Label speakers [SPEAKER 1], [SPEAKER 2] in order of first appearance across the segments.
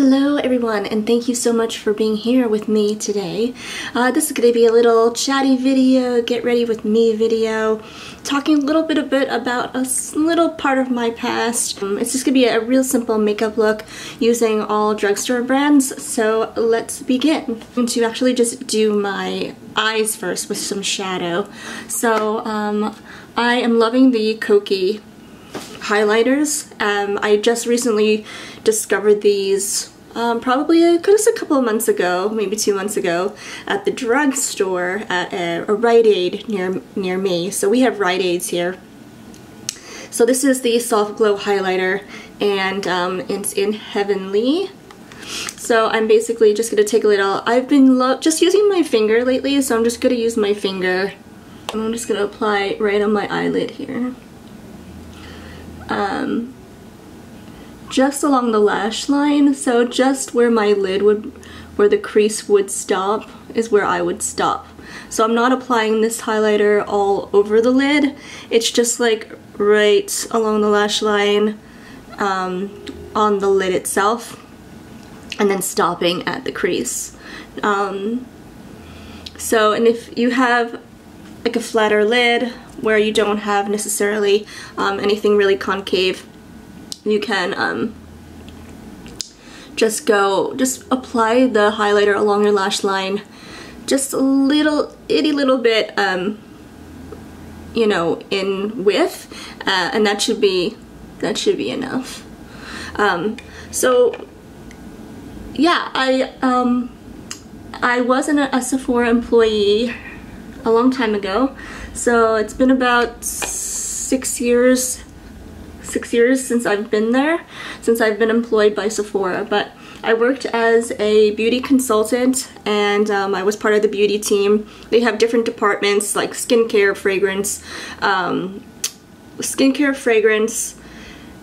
[SPEAKER 1] Hello everyone, and thank you so much for being here with me today. This is going to be a little chatty video, get ready with me video, talking a little bit about a little part of my past. It's just going to be a real simple makeup look using all drugstore brands, so let's begin. I'm going to actually just do my eyes first with some shadow. So I am loving the Koki highlighters. I just recently discovered these probably a couple of months ago, maybe 2 months ago, at the drugstore at a Rite Aid near me. So we have Rite Aids here. So this is the Soft Glow highlighter, and it's in Heavenly. So I'm basically just gonna take a little. I've been just using my finger lately, so I'm just gonna use my finger, and I'm just gonna apply it right on my eyelid here. Just along the lash line, so just where my lid where the crease would stop is where I would stop. So I'm not applying this highlighter all over the lid, it's just like right along the lash line on the lid itself, and then stopping at the crease. And if you have like a flatter lid where you don't have necessarily anything really concave, you can just apply the highlighter along your lash line, just a itty little bit, you know, in width, and that should be enough. So yeah, I wasn't a Sephora employee a long time ago, so it's been about 6 years since I've been there, since I've been employed by Sephora. But I worked as a beauty consultant, and I was part of the beauty team. They have different departments like skincare, fragrance,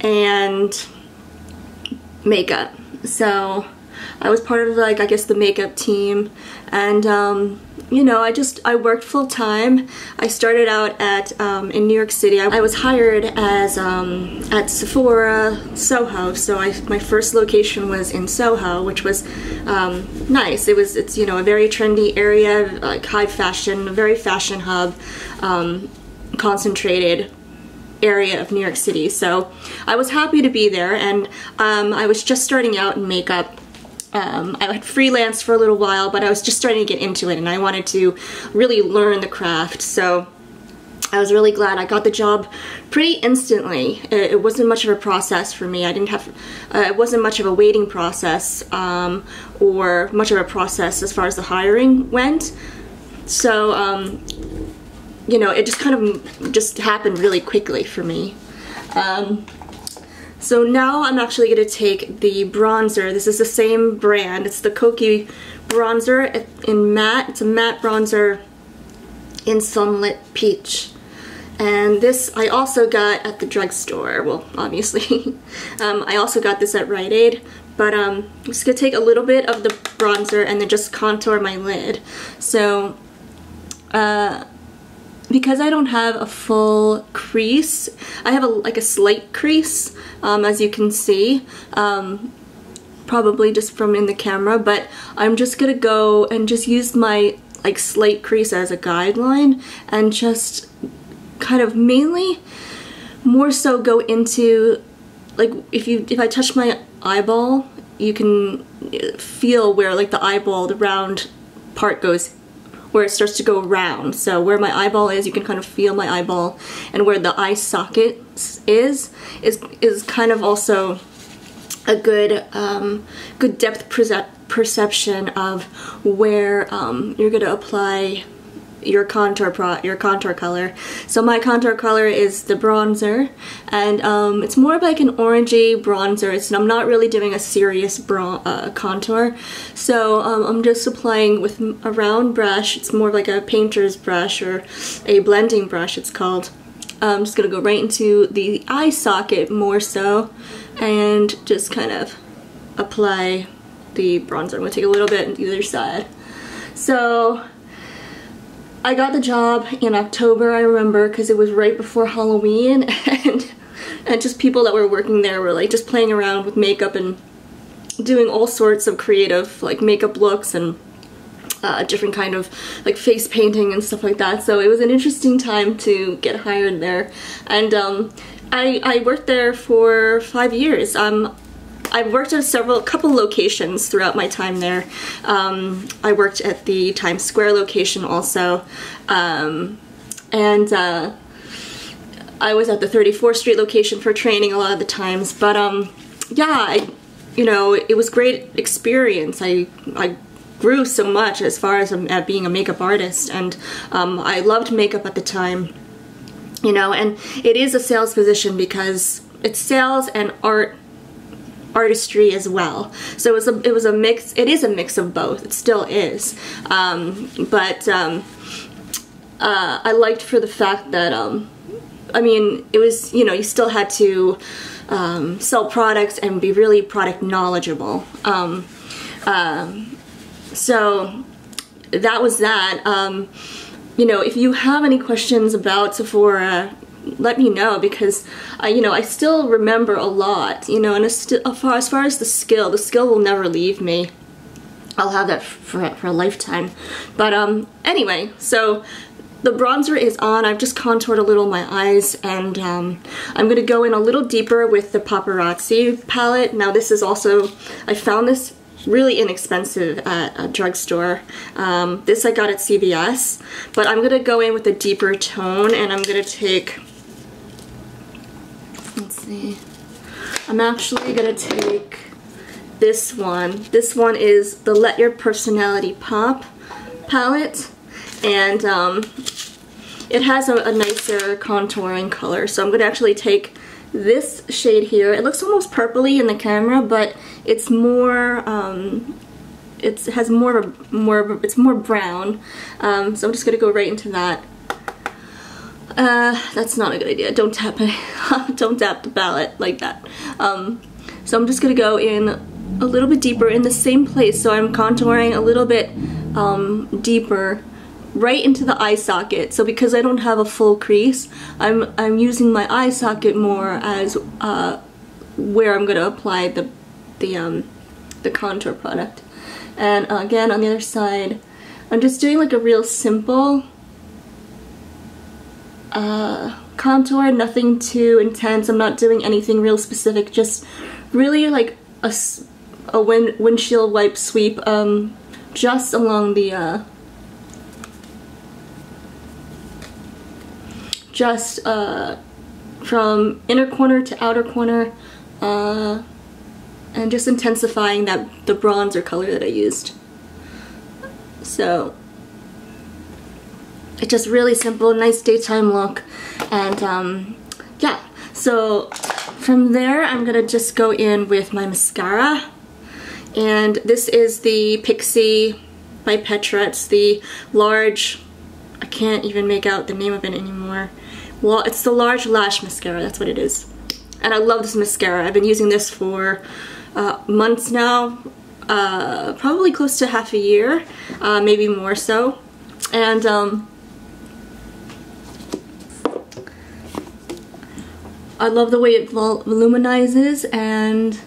[SPEAKER 1] and makeup. So I was part of, like, I guess the makeup team, and you know, I worked full time. I started out at in New York City. I was hired as at Sephora Soho. So my first location was in Soho, which was nice. It's you know, a very trendy area, like high fashion, a very fashion hub, concentrated area of New York City. So I was happy to be there, and I was just starting out in makeup. I had freelanced for a little while, but I was just starting to get into it, and I wanted to really learn the craft. So I was really glad I got the job pretty instantly. It wasn't much of a process for me. I didn't have, it wasn't much of a waiting process, or much of a process as far as the hiring went. So, you know, it just kind of just happened really quickly for me. So now I'm actually going to take the bronzer. This is the same brand. It's the Koki bronzer in matte. It's a matte bronzer in Sunlit Peach. And this I also got at the drugstore. Well, obviously. I also got this at Rite Aid. But I'm just going to take a little bit of the bronzer and then just contour my lid. So, because I don't have a full crease, I have like a slight crease, as you can see, probably just from in the camera, but I'm just gonna go and just use my like slight crease as a guideline, and just kind of mainly more so go into, like, if I touch my eyeball, you can feel where like the eyeball, the round part goes, where it starts to go round. So where my eyeball is, you can kind of feel my eyeball, and where the eye socket is kind of also a good good depth perception of where you're gonna apply your contour color. So my contour color is the bronzer, and it's more of like an orangey bronzer. I'm not really doing a serious contour, so I'm just applying with a round brush. It's more like a painter's brush, or a blending brush it's called. I'm just gonna go right into the eye socket more so, and just kind of apply the bronzer. I'm gonna take a little bit on either side. So I got the job in October, I remember, because it was right before Halloween, and just people that were working there were like just playing around with makeup and doing all sorts of creative like makeup looks and different kind of like face painting and stuff like that. So it was an interesting time to get hired there, and I worked there for 5 years. I worked at a couple locations throughout my time there. I worked at the Times Square location also, and I was at the 34th Street location for training a lot of the times. But yeah, you know, it was great experience. I grew so much as far as being a makeup artist, and I loved makeup at the time, you know. And it is a sales position because it's sales and artistry as well. So it was a mix. It is a mix of both. It still is. But I liked for the fact that I mean, it was, you know, you still had to sell products and be really product knowledgeable. So that was that. You know, if you have any questions about Sephora, let me know, because you know, I still remember a lot, you know, and as far as the skill will never leave me. I'll have that for a lifetime. But anyway, so the bronzer is on. I've just contoured a little my eyes, and I'm gonna go in a little deeper with the Paparazzi palette. Now this is also, I found this really inexpensive at a drugstore. This I got at CVS, but I'm gonna go in with a deeper tone, and I'm gonna take, let's see, I'm actually gonna take this one. This one is the Let Your Personality Pop palette, and it has a nicer contouring color. So I'm gonna actually take this shade here. It looks almost purpley in the camera, but it's more it's more brown. So I'm just gonna go right into that. That's not a good idea. Don't tap it. Don't tap the palette like that. So I'm just gonna go in a little bit deeper in the same place. So I'm contouring a little bit deeper right into the eye socket. So because I don't have a full crease, I'm using my eye socket more as where I'm gonna apply the contour product. And again, on the other side, I'm just doing like a real simple contour, nothing too intense. I'm not doing anything real specific, just really like a windshield wipe sweep just along the just from inner corner to outer corner, and just intensifying the bronzer color that I used. So it's just really simple, nice daytime look. And yeah, so from there I'm gonna just go in with my mascara, and this is the Pixie by Petra. It's the large, I can't even make out the name of it anymore. Well, it's the large lash mascara, that's what it is. And I love this mascara. I've been using this for months now, probably close to half a year, maybe more so. And I love the way it volumizes, and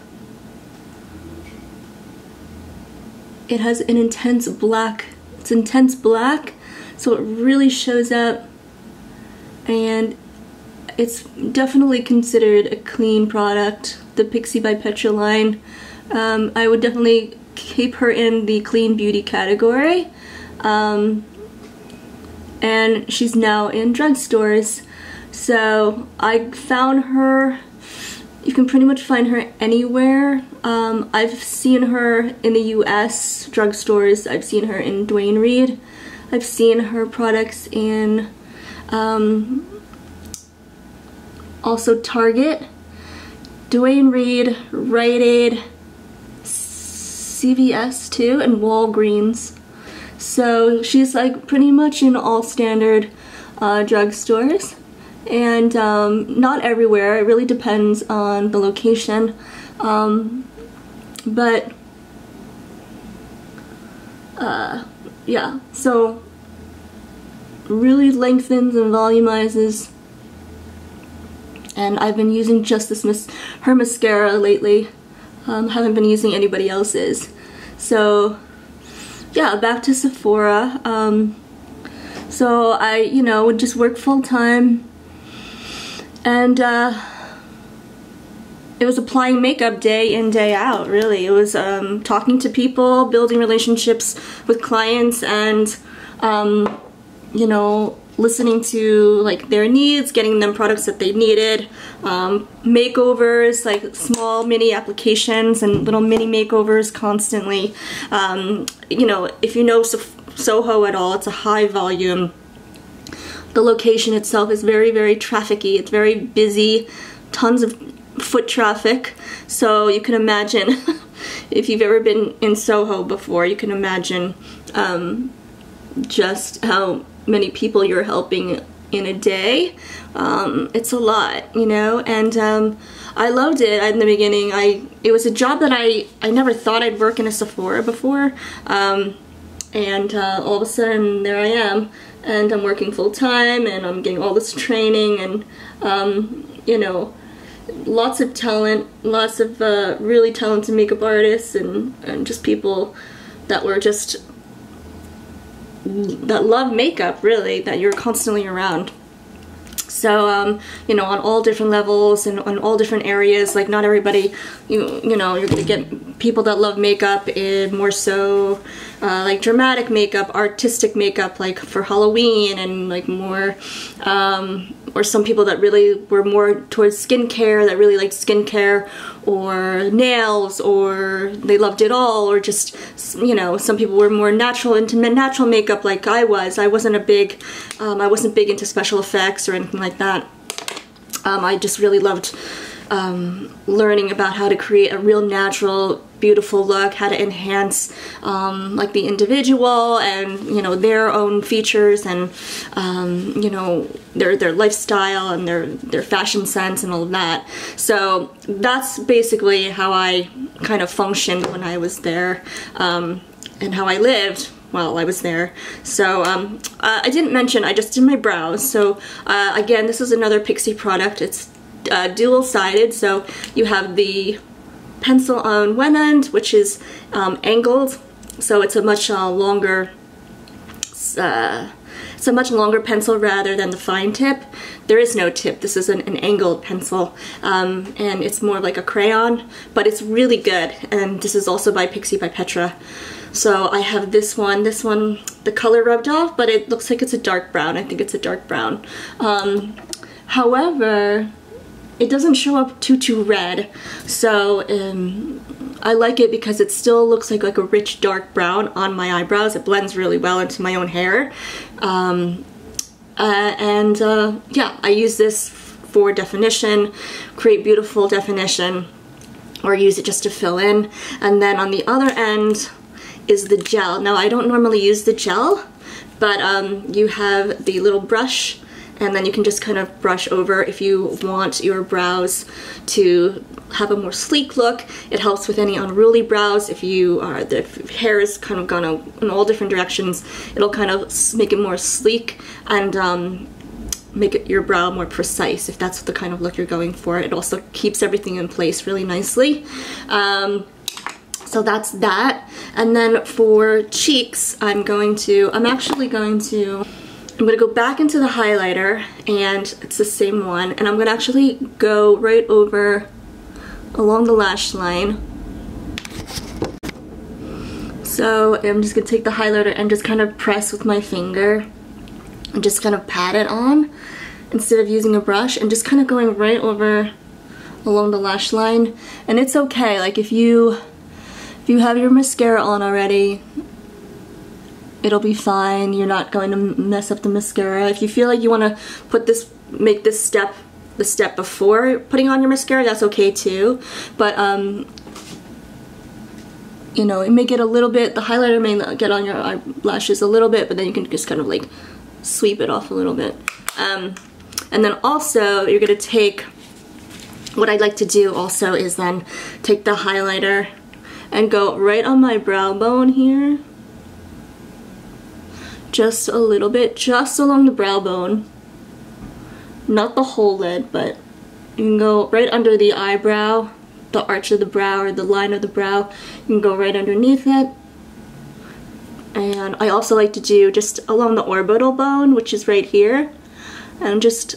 [SPEAKER 1] it has an intense black. It's intense black, so it really shows up. And it's definitely considered a clean product, the Pixie by Petra line. I would definitely keep her in the clean beauty category. And she's now in drugstores. So I found her, you can pretty much find her anywhere. I've seen her in the US drugstores. I've seen her in Duane Reade. I've seen her products in also Target, Duane Reade, Rite Aid, CVS too, and Walgreens. So she's like pretty much in all standard drugstores, and not everywhere. It really depends on the location, but yeah, so really lengthens and volumizes. And I've been using just this her mascara lately. Haven't been using anybody else's. So yeah, back to Sephora. So I, you know, would just work full time, and it was applying makeup day in, day out, really. It was talking to people, building relationships with clients, and you know, listening to like their needs, getting them products that they needed, makeovers, like small mini applications and little mini makeovers constantly. You know, if you know Soho at all, it's a high volume. The location itself is very, very trafficy. It's very busy, tons of foot traffic. So you can imagine, if you've ever been in Soho before, you can imagine just how many people you're helping in a day. It's a lot, you know, and I loved it in the beginning. It was a job that I never thought I'd work in a Sephora before, and all of a sudden there I am, and I'm working full time, and I'm getting all this training, and you know, lots of talent, lots of really talented makeup artists, and just people that were just that love makeup, really, that you're constantly around. So you know, on all different levels and on all different areas. Like, not everybody, you know, you're gonna get people that love makeup in more so like dramatic makeup, artistic makeup, like for Halloween, and like more or some people that really were more towards skincare, that really liked skincare, or nails, or they loved it all, or just, you know, some people were more natural, into natural makeup like I was. I wasn't big into special effects or anything like that. I just really loved learning about how to create a real natural, beautiful look, how to enhance like the individual, and you know, their own features, and you know, their lifestyle and their fashion sense and all of that. So that's basically how I kind of functioned when I was there, and how I lived while I was there. So I didn't mention, I just did my brows. So again, this is another Pixi product. It's dual-sided, so you have the pencil on one end, which is angled, so it's a much longer pencil rather than the fine tip. There is no tip. This is an angled pencil, and it's more like a crayon, but it's really good. And this is also by Pixi by Petra. So I have this one, the color rubbed off, but it looks like it's a dark brown. I think it's a dark brown. However, it doesn't show up too red, so I like it because it still looks like a rich dark brown on my eyebrows. It blends really well into my own hair, yeah, I use this for definition, create beautiful definition, or use it just to fill in. And then on the other end is the gel. Now, I don't normally use the gel, but you have the little brush, and then you can just kind of brush over if you want your brows to have a more sleek look. It helps with any unruly brows. If the hair is kind of gone in all different directions, it'll kind of make it more sleek and make your brow more precise, if that's the kind of look you're going for. It also keeps everything in place really nicely. So that's that. And then for cheeks, I'm actually going to go back into the highlighter, and it's the same one, and I'm going to actually go right over along the lash line. So I'm just going to take the highlighter and just kind of press with my finger and just kind of pat it on instead of using a brush, and just kind of going right over along the lash line. And it's okay, like if you have your mascara on already, it'll be fine. You're not going to mess up the mascara. If you feel like you want to make this step the step before putting on your mascara, that's okay too. But you know, it may get a little bit, the highlighter may get on your eyelashes a little bit, but then you can just kind of like sweep it off a little bit. And then also you're gonna take, what I'd like to do also is then take the highlighter and go right on my brow bone here. Just a little bit, just along the brow bone. Not the whole lid, but you can go right under the eyebrow the arch of the brow or the line of the brow. You can go right underneath it. And I also like to do just along the orbital bone, which is right here. And just,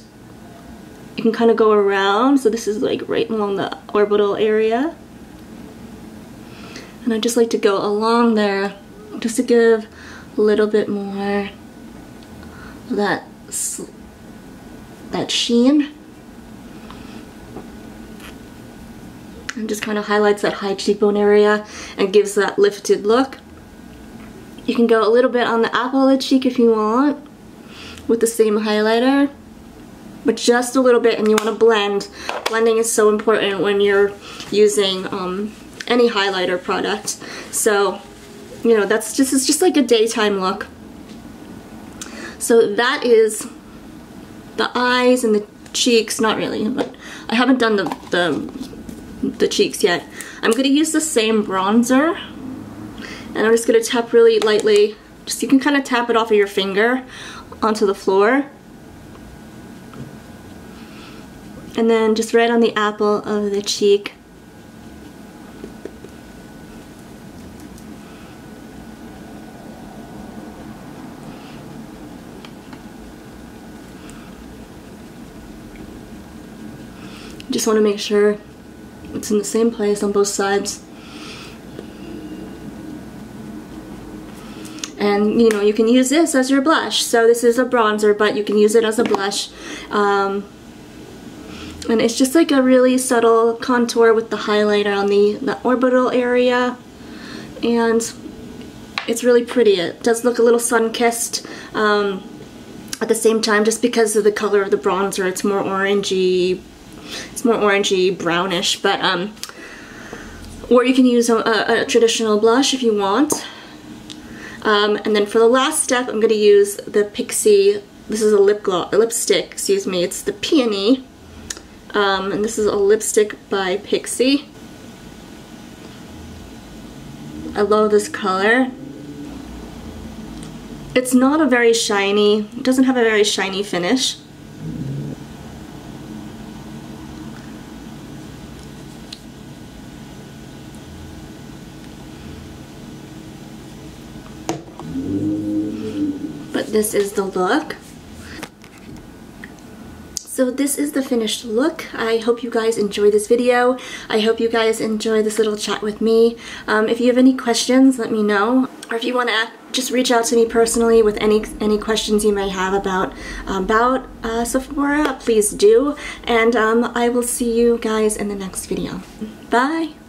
[SPEAKER 1] you can kind of go around. So this is like right along the orbital area. And I just like to go along there just to give a little bit more of that sheen. And just kind of highlights that high cheekbone area and gives that lifted look. You can go a little bit on the apple of the cheek if you want with the same highlighter, but just a little bit, and you want to blend. Blending is so important when you're using any highlighter product. So, you know, this is just like a daytime look. So that is the eyes and the cheeks, not really, but I haven't done the cheeks yet. I'm going to use the same bronzer, and I'm just going to tap really lightly. Just, you can kind of tap it off of your finger onto the floor. And then just right on the apple of the cheek. Just want to make sure it's in the same place on both sides. And you know, you can use this as your blush. So this is a bronzer, but you can use it as a blush. And it's just like a really subtle contour with the highlighter on the orbital area. And it's really pretty. It does look a little sun-kissed at the same time, just because of the color of the bronzer. It's more orangey. It's more orangey brownish, but or you can use a traditional blush if you want. And then for the last step, I'm going to use the Pixie. This is a lipstick, excuse me. It's the Peony, and this is a lipstick by Pixie. I love this color. It's not a very shiny. It doesn't have a very shiny finish. This is the look. So this is the finished look. I hope you guys enjoy this video. I hope you guys enjoy this little chat with me. If you have any questions, let me know. Or if you want to just reach out to me personally with any questions you may have about Sephora, please do. And I will see you guys in the next video. Bye!